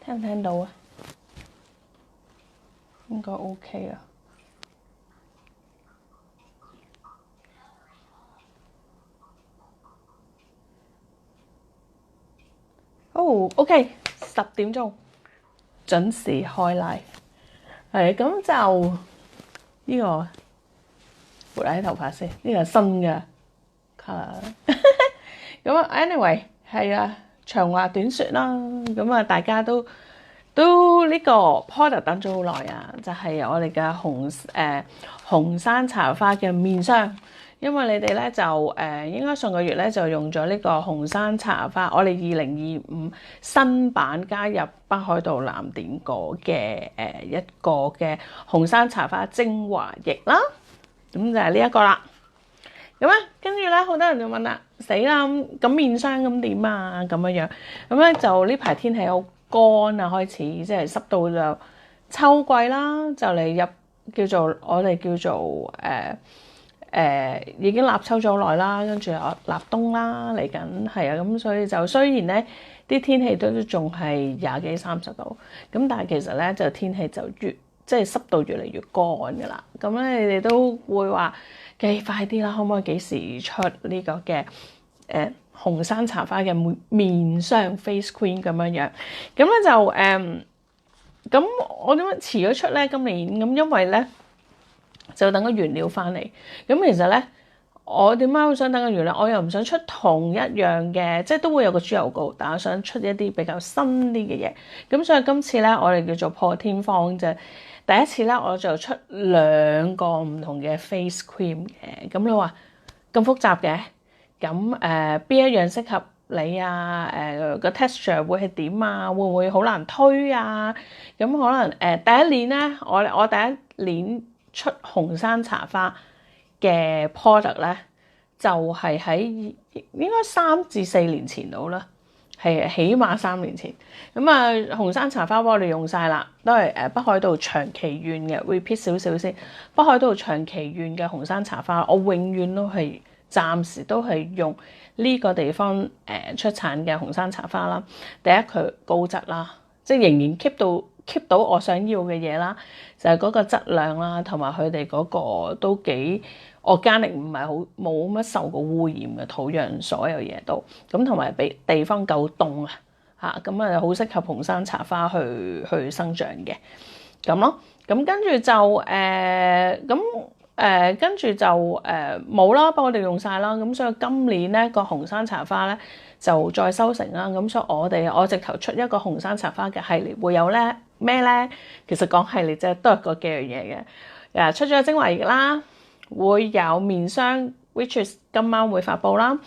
聽唔聽到啊？應該 OK 啊。OK，10點鐘準時開 live。係咁就呢個撥下啲頭髮先，呢個係新嘅 colour。咁啊，anyway 係啊，長話短説啦。咁啊，大家都呢個 product 等咗好耐啊，就係我哋嘅紅山茶花嘅面霜。因為你哋咧就應該上個月咧就用咗呢個紅山茶花，我哋2025新版加入北海道藍典果嘅一個嘅紅山茶花精華液啦，咁就係呢一個啦。咁啊，跟住咧好多人就問啦，死啦咁面霜咁點啊咁樣樣，咁咧就呢排天氣好乾啊，開始即係濕到就秋季啦，就嚟入我哋叫做已經立秋咗好耐啦，跟住又立冬啦，嚟緊係啊，咁所以就雖然咧啲天氣都仲係20幾30度，咁但係其實咧就天氣就即係濕度越嚟越乾噶啦。咁咧你哋都會話快啲啦，可唔可以幾時出呢個嘅紅山茶花嘅面霜 face cream 咁樣樣？咁咧就咁我點解遲咗出咧？今年咁因為咧。就等個原料翻嚟，咁其實咧，我點解會想等個原料？我又唔想出同一樣嘅，即係都會有個豬油膏，但我想出一啲比較新啲嘅嘢。咁所以今次咧，我哋叫做破天荒啫。第一次咧，我就出2個唔同嘅 face cream 嘅。咁你話咁複雜嘅，咁邊一樣適合你啊？個 texture 會係點啊？會唔會好難推啊？咁可能第一年咧，我第一年出紅山茶花嘅 product 咧，就係喺應該3至4年前到啦，係起碼3年前。咁啊，紅山茶花我哋用晒啦，都係北海道長崎縣嘅。repeat 少少先，北海道長崎縣嘅紅山茶花，我永遠都係暫時都係用呢個地方出產嘅紅山茶花啦。第一佢高質啦，即係仍然 keep 到我想要嘅嘢啦，就係嗰個質量啦，同埋佢哋嗰個都幾organic，唔係好冇乜受過污染嘅土壤，所有嘢都咁，同埋俾地方夠凍啊嚇，咁啊好適合紅山茶花去生長嘅咁咯。咁跟住就跟住就冇啦，幫我哋用晒啦。咁所以今年咧個紅山茶花咧就再收成啦。咁所以我直頭出一個紅山茶花嘅系列，會有咧咩咧？其實講系列啫，都係嗰幾樣嘢嘅。出咗精華液啦，會有面霜 ，which is 今晚會發布啦。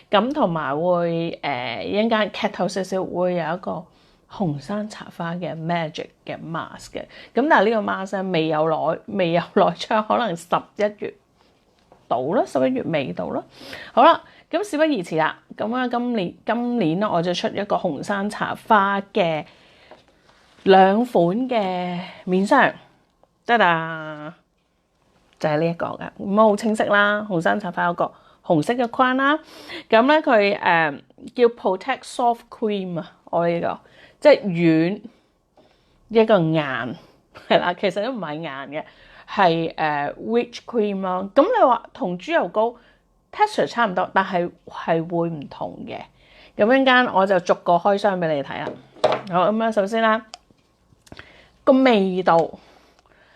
咁同埋會一陣間劇透少少，會有一個紅山茶花嘅 magic 嘅 mask 嘅。咁但係呢個 mask 未有來出，可能11月到啦，11月尾到啦。好啦，咁事不宜遲啦。咁啊，今年咧我就出一個紅山茶花嘅2款嘅面霜，得啦，就係呢一個嘅，咁好清晰啦。紅山茶花有個紅色嘅框啦，咁咧佢叫 Protect Soft Cream 啊，我呢個即係軟一個硬係啦，其實都唔係硬嘅，係rich cream 咯。咁你話同豬油膏 texture 差唔多，但係會唔同嘅。咁一陣間我就逐個開箱俾你睇啦。好，咁啊，首先啦，個味道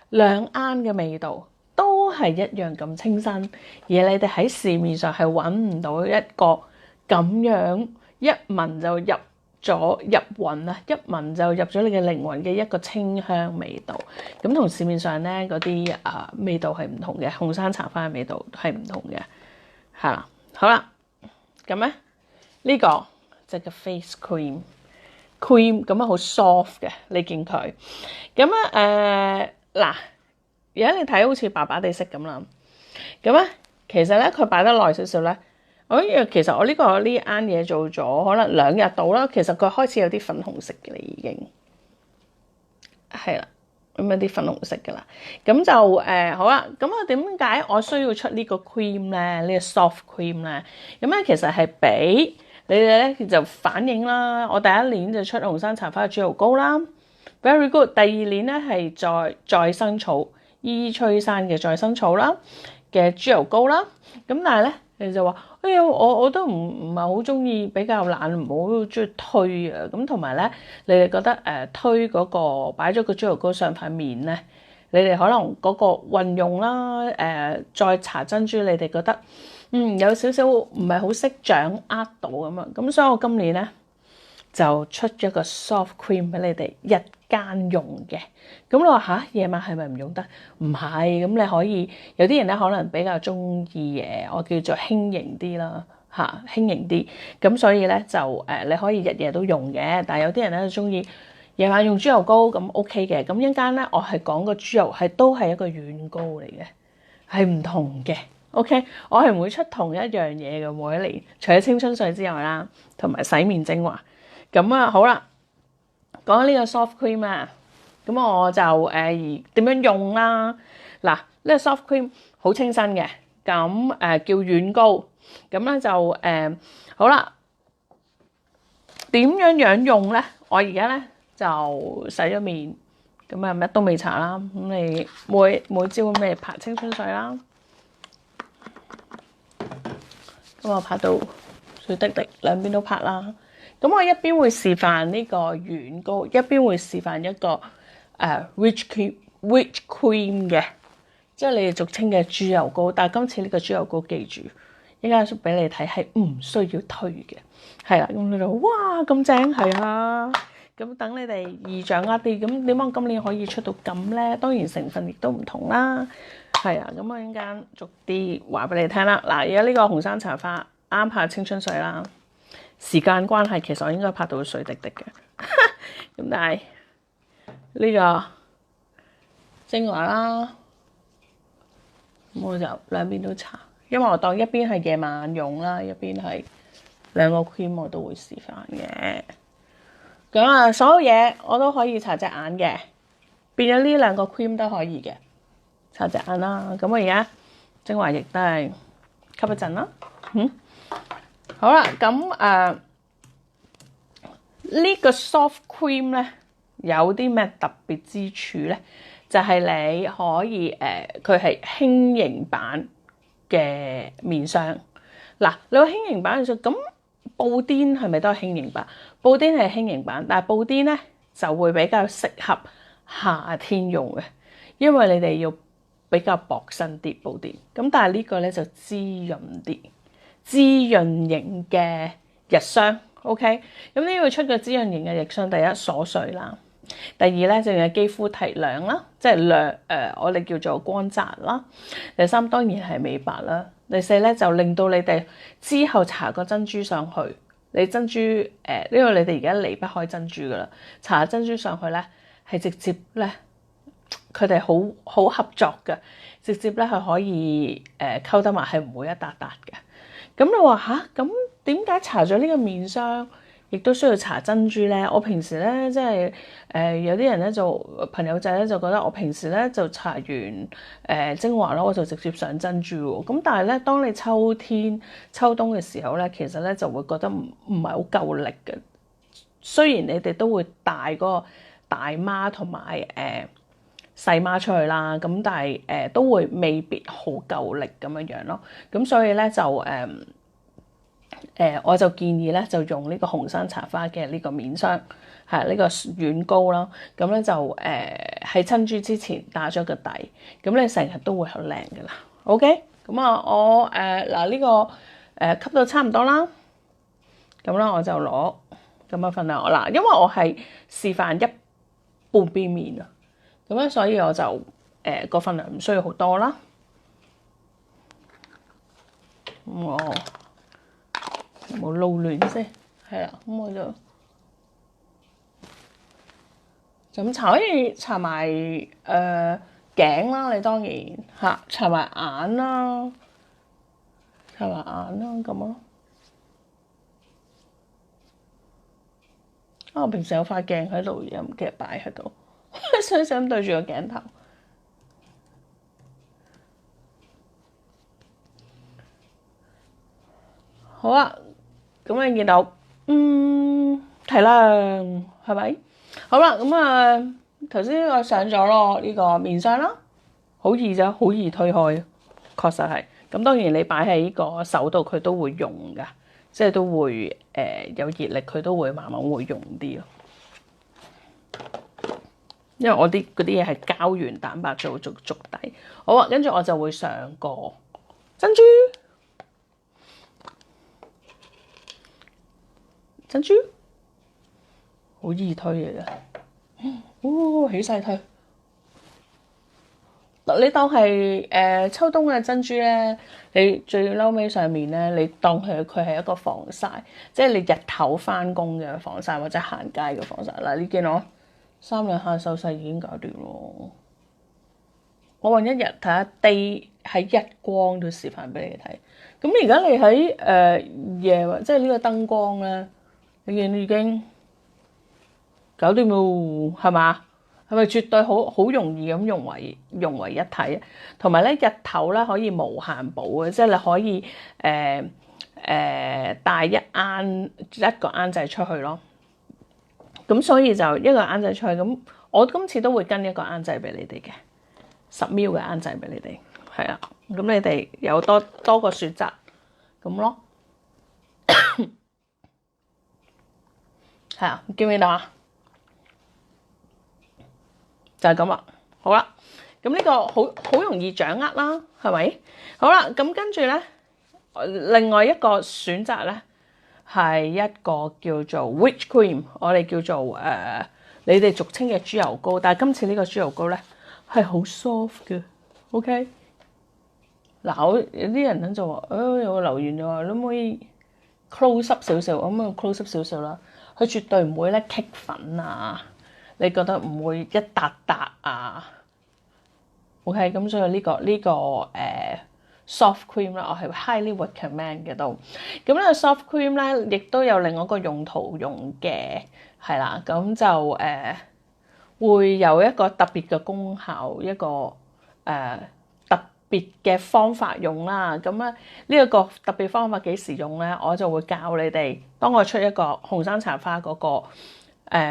兩啱嘅味道都係一樣咁清新，而你哋喺市面上係揾唔到一個咁樣一聞就入魂啊，一聞就入咗你嘅靈魂嘅一個清香味道。咁同市面上咧嗰啲味道係唔同嘅，紅山茶花嘅味道係唔同嘅，係啦。好啦，咁咧呢個就叫 face cream 咁啊，好 soft 嘅，你見佢咁啊嗱，而家你睇好似白白地色咁啦，咁咧其實咧佢擺得耐少少咧。其實我呢啱嘢做咗可能2日到啦，其實佢開始有啲粉紅色嘅啦，已經係啦，咁有啲粉紅色嘅啦。咁就好啦。咁啊點解我需要出呢個 cream 咧？呢個 soft cream 咧？咁咧其實係比你哋咧就反映啦。我第一年就出紅山茶花嘅豬油膏啦，very good。第二年咧係再生草伊吹山嘅再生草啦嘅豬油膏啦。咁但係咧你就話，哎呀，我都唔係好中意，比較懶，唔好中意推啊。咁同埋咧，你哋覺得推嗰個擺咗個豬油膏上塊面咧，你哋可能嗰個運用啦，再搽珍珠，你哋覺得有少少唔係好識掌握到咁樣。咁所以我今年咧就出咗個 soft cream 俾你哋日間用嘅。咁你話吓，夜晚係咪唔用得？唔係，咁你可以有啲人咧可能比較中意我叫做輕盈啲啦嚇，輕盈啲。咁所以咧就你可以日夜都用嘅。但係有啲人咧就中意夜晚用豬油膏，咁 OK 嘅。咁一陣間咧我係講個豬油都係一個軟膏嚟嘅，係唔同嘅。OK，我係唔會出同一樣嘢嘅每一年，除咗青春水之外啦，同埋洗面精華。咁啊好啦，講呢個 soft cream 啊，咁我就點樣用啦？嗱，呢個 soft cream 好清新嘅，咁叫軟膏，咁咧就好啦。點樣用咧？我而家咧就洗咗面，咁乜都未搽啦。咁你每朝咁你拍青春水啦，咁我拍到水滴滴，兩邊都拍啦。咁我一邊會示範呢個軟膏，一邊會示範一個rich cream 嘅，即係你哋俗稱嘅豬油膏。但係今次呢個豬油膏記住，依家俾你睇係唔需要推嘅，係啦。咁你就哇咁正係啊！咁等你哋易掌握啲。咁點解今年可以出到咁咧？當然成分亦都唔同啦，係啊。咁我一陣間逐啲話俾你聽啦。嗱，而家呢個紅山茶花啱拍青春水啦。時間關係，其實我應該拍到水滴滴嘅，咁但係呢個精華啦，咁我就兩邊都搽，因為我當一邊係夜晚用啦，一邊係兩個 cream 我都會示範嘅。咁啊，所有嘢我都可以搽隻眼嘅，變咗呢兩個 cream 都可以嘅，搽隻眼啦。咁我而家精華液都係吸一陣啦，好啦，咁呢個 soft cream 咧有啲咩特別之處咧？就係你可以佢係輕盈版嘅面霜。嗱，你話輕盈版嘅時候，咁布甸係咪都係輕盈版？布甸係輕盈版，但係布甸咧就會比較適合夏天用嘅，因為你哋要比較薄身啲布甸。咁但係呢個咧就滋潤啲。滋潤型嘅日霜 ，OK，咁呢個出個滋潤型嘅日霜，第一鎖水啦，第二咧就係肌膚提亮啦，即係亮我哋叫做光澤啦。第三當然係美白啦。第四咧就令到你哋之後搽個珍珠上去，你珍珠因為你哋而家離不開珍珠噶啦，搽珍珠上去咧係直接咧，佢哋好合作嘅，直接咧係可以溝得埋，係唔會一笪笪嘅。咁你話吓，咁點解搽咗呢個面霜，亦都需要搽珍珠咧？我平時咧即係有啲人咧就朋友仔咧就覺得我平時咧就搽完精華咯，我就直接上珍珠喎。咁但係咧，當你秋天、秋冬嘅時候咧，其實咧就會覺得唔係好夠力嘅。雖然你哋都會帶嗰個大媽同埋細媽出去啦，咁但係都會未必好夠力咁樣咯，咁所以咧就我就建議咧就用呢個紅山茶花嘅呢個面霜，係呢個軟膏啦，咁咧就喺珍珠之前打咗個底，咁你成日都會好靚噶啦。OK，咁啊我嗱呢個吸到差唔多啦，咁啦我就攞咁樣份量嗱，因為我係示範一半邊面啊。咁咧，所以我就個份量唔需要好多啦。咁我冇撈亂先，係啦。咁我就咁搽，可以搽埋頸啦。你當然嚇搽埋眼啦，搽埋眼啦咁咯。我平時有塊鏡喺度，又唔記得擺喺度。想對住個鏡頭，好啊！咁你見到係啦，係咪？好啦，咁啊頭先我上咗咯呢個面霜啦，好易啫，好易推開，確實係。咁當然你擺喺呢個手度，佢都會溶噶，即係都會有熱力，佢都會慢慢會溶啲咯。因為我啲嗰啲嘢係膠原蛋白做足底。好啊，跟住我就會上個珍珠。珍珠好易推嚟嘅，起勢推。你當係秋冬嘅珍珠咧，你最嬲尾上面咧，你當佢係一個防曬，即係你日頭翻工嘅防曬或者行街嘅防曬。嗱，你見我3兩下手勢已經搞掂咯。我揾一日睇下 day 喺日光都示範俾你睇。咁而家你喺夜即係呢個燈光咧。你見已經搞掂咯，係嘛？係咪絕對好容易咁融為一體？同埋咧，日頭咧可以無限補嘅，即係你可以帶一個罌仔出去咯。咁所以就一個罌仔出去。咁我今次都會跟一個罌仔俾你哋嘅10ml嘅罌仔俾你哋，係啊。咁你哋有多個選擇咁咯。係啊，見唔見到啊？就係咁啦。好啦，咁呢個好容易掌握啦，係咪？好啦，咁跟住咧，另外一個選擇咧係一個叫做 witch cream， 我哋叫做你哋俗稱嘅豬油膏，但係今次呢個豬油膏咧係好 soft 嘅。OK， 嗱，有啲人咧就話，有個留言就話，你可唔可以 close up 少少？咁啊 close up 少少啦。佢絕對唔會咧棘粉啊！你覺得唔會一笪笪啊 ？OK， 咁所以呢個soft cream 咧，我係 highly recommend 嘅都。咁呢個 soft cream 咧，亦都有另外一個用途用嘅，係啦。咁就會有一個特別嘅功效，一個特別嘅方法用啦。咁呢一個特別方法幾時用咧？我就會教你哋。當我出一個紅山茶花嗰個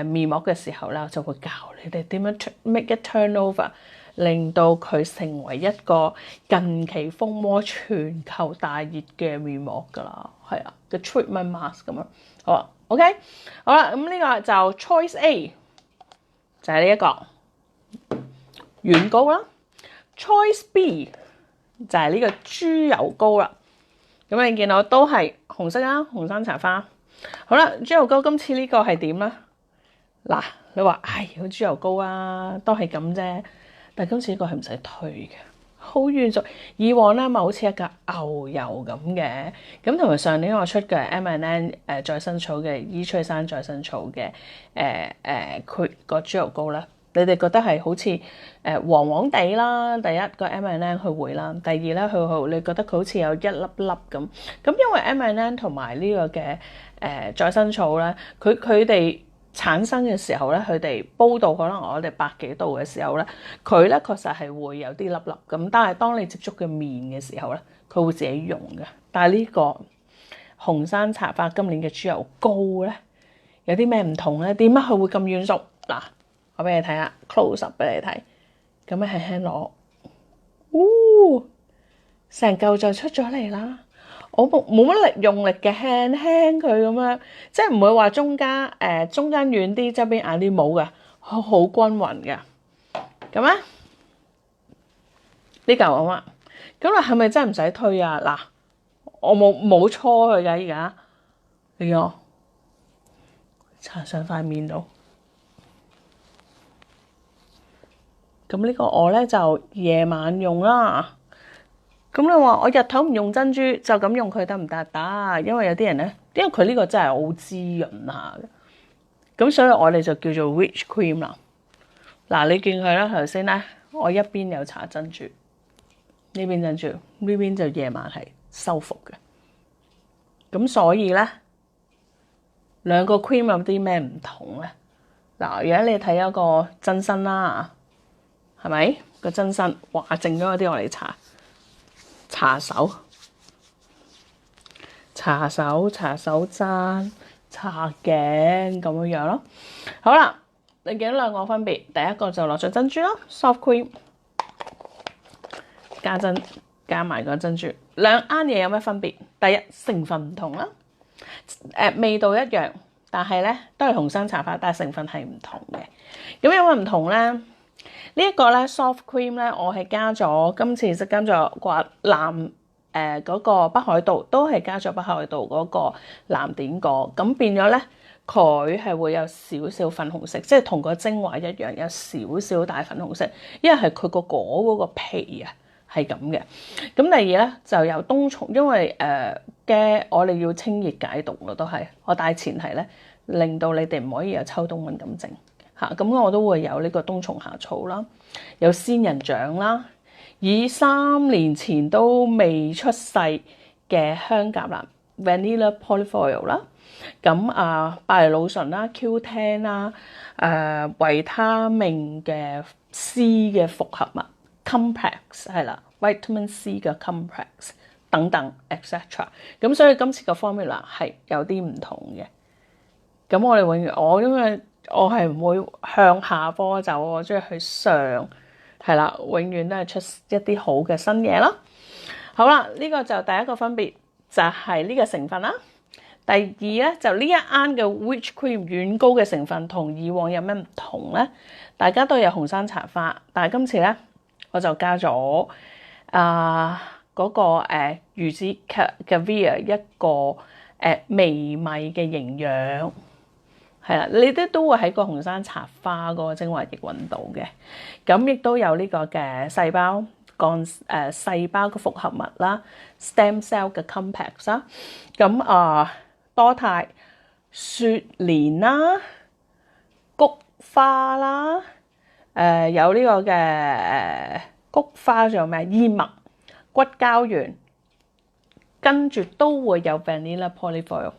面膜嘅時候咧，我就會教你哋點樣 make a turnover， 令到佢成為一個近期風魔全球大熱嘅面膜㗎啦。係啊，個 treatment mask 咁樣。好啊 ，OK， 好啦，咁呢個就 Choice A 就係呢一個軟膏啦。Choice B 就係呢個豬油膏啦。咁你見到都係紅色啦，紅山茶花。好啦，豬油膏今次呢個係點咧？嗱，你話有豬油膏啊，都係咁啫。但係今次呢個係唔使推嘅，好軟熟。以往咧咪好似一架牛油咁嘅，咁同埋上年我出嘅 M&N 再生草嘅伊翠山再生草嘅佢個豬油膏咧，你哋覺得係好似黃黃地啦？第一個 M&N 佢會啦，第二咧佢你覺得佢好似有一粒粒咁。咁因為 M&N 同埋呢個嘅再生草咧，佢哋產生嘅時候咧，佢哋煲到可能我哋100幾度嘅時候咧，佢咧確實係會有啲粒粒咁。但係當你接觸嘅面嘅時候咧，佢會自己溶嘅。但係呢個紅山茶花今年嘅豬油膏咧，有啲咩唔同咧？點解佢會咁軟熟？嗱，我俾你睇下 close up 俾你睇，咁樣輕輕攞，成嚿就出咗嚟啦。我冇乜力用力嘅，輕輕佢咁樣，即係唔會話中間軟啲，側邊硬啲冇嘅，好均勻嘅。咁咧呢嚿啊嘛，咁你係咪真係唔使推啊？嗱，我冇搓佢㗎，而家你見我搽上塊面度。咁呢個我咧就夜晚用啦。咁你話我日頭唔用珍珠就咁用佢得唔得？得，因為有啲人咧，因為佢呢個真係好滋潤下嘅。咁所以我哋就叫做 witch cream 啦。嗱，你見佢啦，頭先咧，我一邊有搽珍珠，呢邊珍珠，呢邊就夜晚係修復嘅。咁所以咧，兩個 cream 有啲咩唔同咧？嗱，而家你睇一個真身啦，係咪個真身？哇，剩咗嗰啲我嚟搽手，搽手、搽手踭、搽頸咁樣咯。好啦，你見到兩個分別，第一個就落咗珍珠啦 ，soft cream 加埋個珍珠，兩啱嘢有咩分別？第一成分唔同啦，味道一樣，但係咧都係紅山茶花，但係成分係唔同嘅。咁有乜唔同咧？呢一個咧 soft cream 咧，我係加咗今次就加咗個嗰個北海道，都係加咗北海道嗰個藍點果，咁變咗咧佢係會有少少粉紅色，即係同個精華一樣，有少少大粉紅色，因為係佢個果嗰個皮啊係咁嘅。咁第二咧就有冬蟲，因為嘅我哋要清熱解毒咯，都係我帶前提咧，令到你哋唔可以有秋冬敏感症。咁我都會有呢個冬蟲夏草啦，有仙人掌啦，以3年前都未出世嘅香橄欖 Vanilla Polyfoil 啦，咁百利魯醇啦 Q10 啦，維他命嘅 C 嘅複合物 complex 係啦 Vitamin C 嘅 complex 等等 etc。咁所以今次嘅 formula 係有啲唔同嘅。咁我哋永遠因為我係唔會向下坡走，我中意去上，係啦，永遠都係出一啲好嘅新嘢啦。好啦，呢個就第一個分別就係呢個成分啦。第二咧就呢一啱嘅 witch cream 軟膏嘅成分同以往有咩唔同咧？大家都有紅山茶花，但係今次咧我就加咗嗰個魚子 caviar 一個微米嘅營養。係啦，你啲都會喺個紅山茶花嗰個精華液揾到嘅，咁亦都有呢個嘅細胞細胞嘅複合物啦 ，stem cell 嘅 complex 啦，咁多肽、雪蓮啦、菊花啦，有呢個嘅菊花，仲有咩？燕麥、骨膠原，跟住都會有 vanilla polyfoil。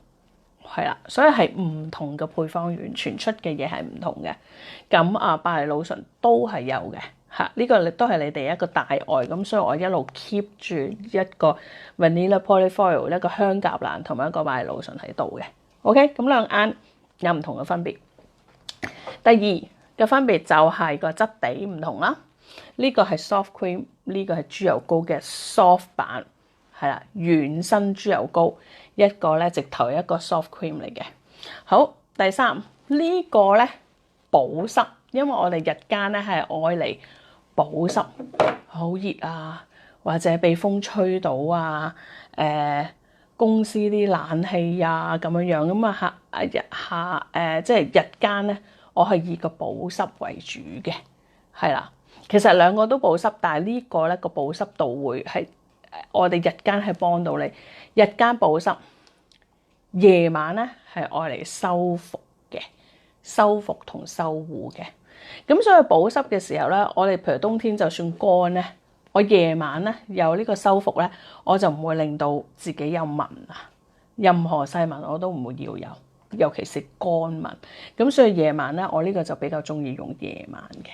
係啦，所以係唔同嘅配方，完全出嘅嘢係唔同嘅。咁百利魯醇都係有嘅嚇，呢個都係你哋一個大愛咁，所以我一路 keep 住一個 vanilla polyfoil 一個香橄欖同埋一個百利魯醇喺度嘅。OK，咁兩啱有唔同嘅分別。第二嘅分別就係個質地唔同啦。呢個係 soft cream，呢個係豬油膏嘅 soft 版。係啦，軟身豬油膏一個咧，直頭一個 soft cream 嚟嘅。好，第三呢個咧保濕，因為我哋日間咧係愛嚟保濕，好熱啊，或者被風吹到啊，公司啲冷氣啊咁樣咁即係日間咧，我係以個保濕為主嘅，係啦。其實兩個都保濕，但係呢個咧個保濕度會係。我哋日間係幫到你，日間保濕，夜晚咧係愛嚟修復嘅，修復同修護嘅。咁所以保濕嘅時候咧，我哋譬如冬天就算乾咧，我夜晚咧有呢個修復咧，我就唔會令到自己有紋啊，任何細紋我都唔會要有，尤其是乾紋。咁所以夜晚咧，我呢個就比較中意用夜晚嘅。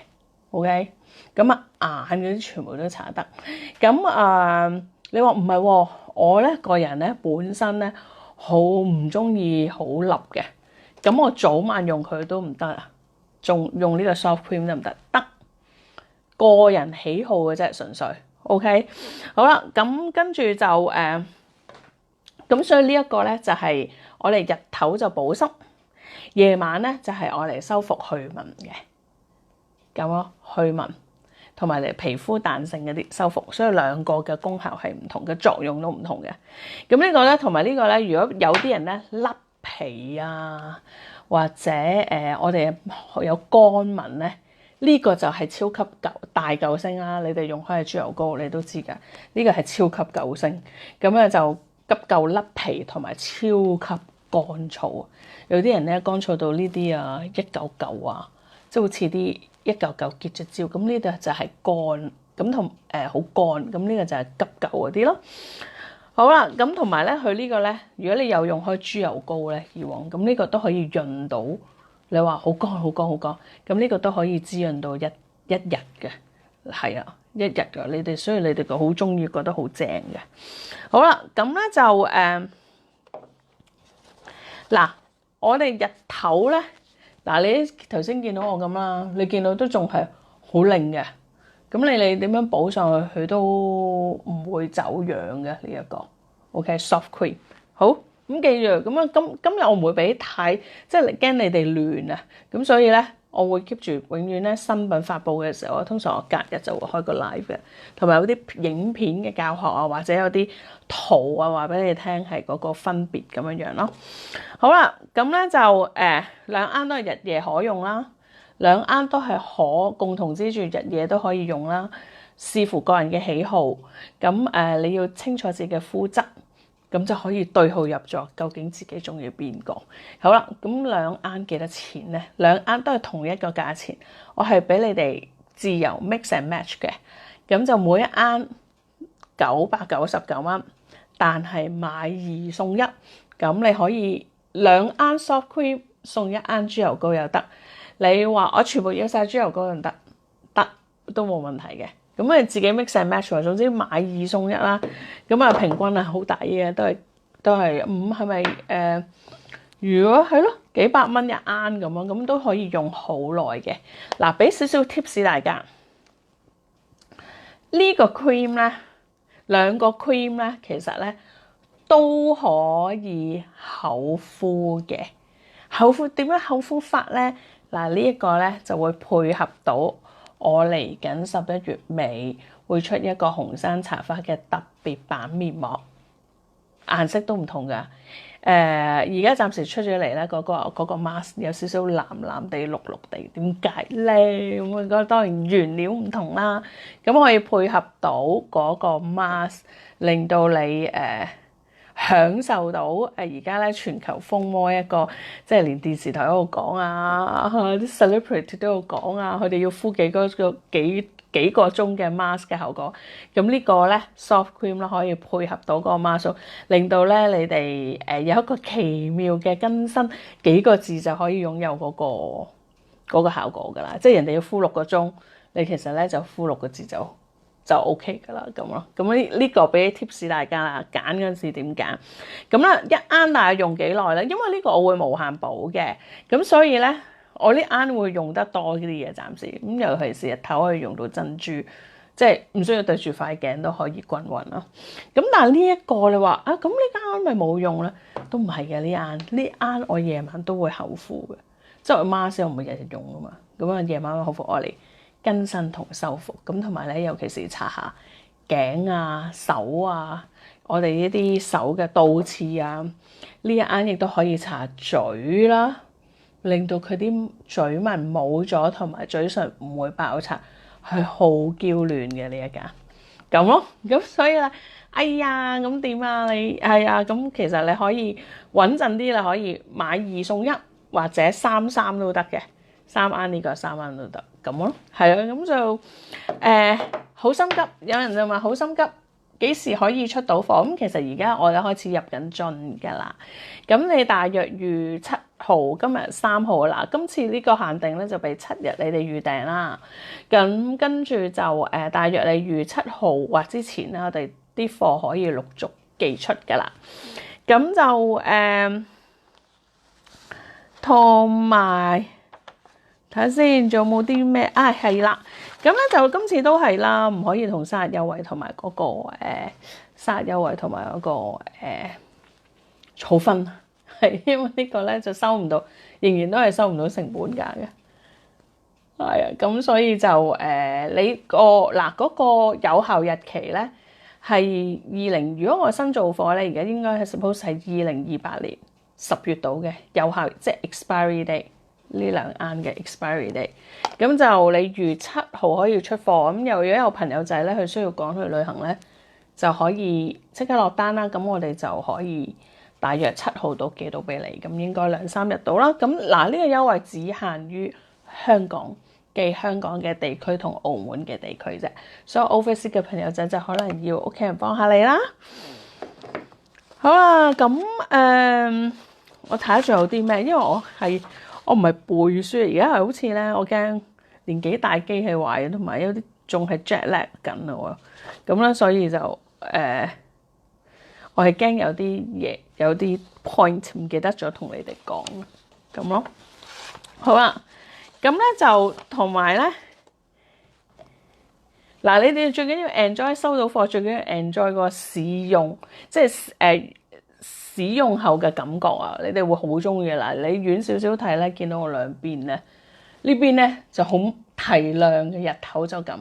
OK，咁眼嗰啲全部都搽得。咁你話唔係喎？我咧個人咧本身咧好唔中意好立嘅，咁我早晚用佢都唔得啊，仲用呢個 soft cream 得唔得？得，個人喜好嘅啫，純粹 OK。好啦，咁跟住就咁所以呢一個咧就係我哋日頭就保濕，夜晚咧就係愛嚟修復去紋嘅。咁咯，去紋同埋你皮膚彈性嗰啲修復，所以兩個嘅功效係唔同嘅，作用都唔同嘅。咁呢個咧同埋呢個咧，如果有啲人咧甩皮啊，或者我哋有乾紋咧，呢個就係超級大救星啦。你哋用開嘅豬油膏，你都知㗎，呢個係超級救星。咁咧就急救甩皮同埋超級乾燥。有啲人咧乾燥到呢啲啊一嚿嚿啊，即係好似啲一嚿嚿結咗焦，咁呢度就係乾，咁同好乾，咁呢個就係急救嗰啲咯。好啦，咁同埋咧，佢呢個咧，如果你有用開豬油膏咧，以往咁呢個都可以潤到。你話好乾好乾好乾，咁呢個都可以滋潤到一日嘅，係啊，一日㗎。所以你哋個好中意，覺得好正嘅。好啦，咁咧就嗱，我哋日頭咧，嗱你頭先見到我咁啦，你見到都仲係好靚嘅。咁你點樣補上去，佢都唔會走樣嘅呢一個。OK，soft cream。好，咁記住咁啊，今日我唔會俾太，即係驚你哋亂啊。咁所以咧，我會 keep 住永遠咧新品發布嘅時候，通常我隔日就會開個 live 嘅，同埋有啲影片嘅教學啊，或者有啲圖啊，話俾你聽係嗰個分別咁樣咯。好啦，咁咧就兩啱都係日夜可用啦。兩啱都係可共同之處，日夜都可以用啦。視乎個人嘅喜好，咁你要清楚自己嘅膚質，咁就可以對號入座，究竟自己中意邊個。好啦，咁兩啱幾多錢咧？兩啱都係同一個價錢，我係俾你哋自由 mix and match 嘅，咁就每一啱999蚊，但係買2送1，咁你可以兩啱 soft cream 送一啱豬油膏又得。你話我全部要晒豬油膏就得都冇問題嘅。咁你自己 mix and match 喎，總之買2送1啦。咁啊平均啊好抵嘅，都係係咪如果係咯幾百蚊一啱咁樣，咁都可以用好耐嘅。嗱，俾少少 tips 大家，呢個 cream 咧，兩個 cream 咧，其實咧都可以厚敷嘅。厚敷點樣厚敷法咧？嗱，呢一個咧就會配合到我嚟緊11月尾會出一個紅山茶花嘅特別版面膜，顏色都唔同㗎。而家暫時出咗嚟咧，嗰個 mask 有少少藍藍地、綠綠地，點解咧？咁我覺得當然原料唔同啦，咁可以配合到嗰個 mask，令到你享受到而家咧全球風魔一個，即係連電視台喺度講啊，啲 celebrity 都有講啊，佢哋要敷幾個鐘嘅 mask 嘅效果。咁呢個咧 soft cream 啦，可以配合到嗰個 mask，令到咧你哋有一個奇妙嘅更新，幾個字就可以擁有嗰個效果噶啦。即係人哋要敷6個鐘，你其實咧就敷6個字就 OK 噶啦，咁咯。咁呢個俾 tips 大家啦，揀嗰陣時點揀。咁咧一啱大約用幾耐咧？因為呢個我會無限補嘅，咁所以咧我呢啱會用得多啲嘢暫時。咁尤其是日頭可以用到珍珠，即係唔需要對住塊鏡都可以均勻咯。咁但係呢一個你話啊，咁呢啱咪冇用咧？都唔係嘅，呢啱我夜晚都會厚敷嘅，即係我 mask 我唔會日日用啊嘛。咁啊夜晚厚敷我嚟更新同修復，咁同埋咧，尤其是搽下頸啊、手啊，我哋呢啲手嘅倒刺啊，呢一啱亦都可以搽嘴啦，令到佢啲嘴紋冇咗，同埋嘴唇唔會爆擦，係好嬌嫩嘅呢一間咁咯。咁所以咧，哎呀，咁點啊？你係啊，咁其實你可以穩陣啲啦，可以買2送1或者3都得嘅。3啱呢個3啱都得咁咯，係啊，咁就好心急，有人就問好心急幾時可以出到貨？咁其實而家我哋開始入緊樽㗎啦，咁你大約預7號，今日3號啦，今次呢個限定咧就俾7日你哋預訂啦，咁跟住就大約你預7號或之前咧，我哋啲貨可以陸續寄出㗎啦，咁就同埋。睇下先，仲有冇啲咩？係啦，咁咧就今次都係啦，唔可以同生日優惠同埋嗰個生日優惠同埋嗰個儲分，係因為呢個咧就收唔到，仍然都係收唔到成本價嘅。係啊，咁所以就你嗰個有效日期咧係如果我新做貨咧，而家應該係 suppose 係2028年10月度嘅有效，即係 expiry date。呢兩啱嘅 expiry date，咁就你預7號可以出貨，咁如果有朋友仔咧，佢需要趕去旅行咧，就可以即刻落單啦。咁我哋就可以大約7號到寄到俾你，咁應該2-3日到啦。咁嗱，呢個優惠只限於香港嘅地區同澳門嘅地區啫，所以 overseas 嘅朋友仔就可能要屋企人幫下你啦。好啦，咁我睇下仲有啲咩，因為我唔係背書，而家係好似咧，我驚年紀大機器壞，同埋有啲仲係 jet lag 緊啊喎，咁咧所以就我係驚有啲嘢有啲 point 唔記得咗同你哋講咁咯。好啦，咁咧就同埋咧。嗱，你哋最緊要 enjoy 收到貨，最緊要 enjoy 個使用，即係使用後嘅感覺啊！你哋會好中意嘅啦。你遠少少睇咧，見到我兩邊咧，呢邊咧就好提亮嘅，日頭就咁，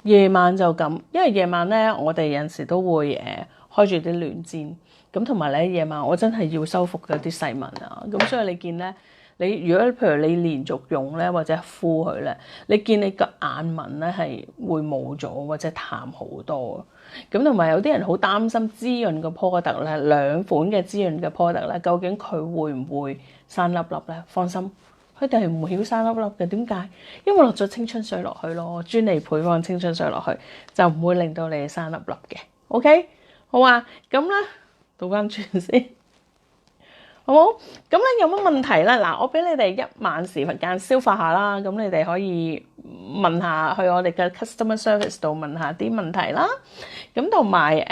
夜晚就咁。因為夜晚咧，我哋有陣時都會開住啲暖氈，咁同埋咧夜晚我真係要修復嗰啲細紋啊，咁所以你見咧。你如果譬如你連續用咧，或者敷佢咧，你見你個眼紋咧係會冇咗或者淡好多。咁同埋有啲人好擔心滋潤嘅 product 咧，兩款嘅滋潤嘅 product 咧，究竟佢會唔會生粒粒咧？放心，佢哋係唔會生粒粒嘅。點解？因為落咗青春水落去咯，專利配方青春水落去，就唔會令到你哋生粒粒嘅。OK， 好啊，咁咧倒翻轉先。好冇？咁咧有乜問題咧？嗱，我俾你哋1晚時間消化下啦。咁你哋可以問下去我哋嘅 customer service 度問下啲問題啦。咁同埋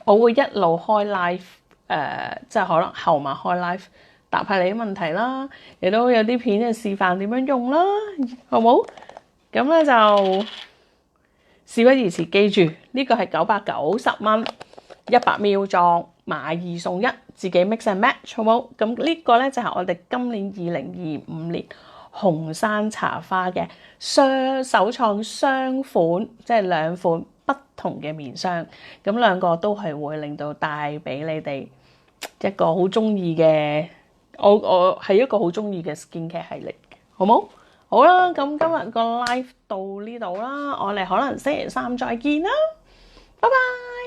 我會一路開 live，即係可能後晚開 live 答下你啲問題啦。亦都有啲片嘅示範點樣用啦，好冇？咁咧就事不宜遲，記住呢個係990蚊100ml裝。買2送1，自己 mix and match 好冇？咁呢個咧就係我哋今年2025年紅山茶花嘅首創雙款，即係2款不同嘅面霜。咁2個都係會令到帶俾你哋一個好中意嘅，我係一個好中意嘅 skincare 系列，好冇？好啦，咁今日個 live 到呢度啦，我哋可能星期3再見啦，拜拜。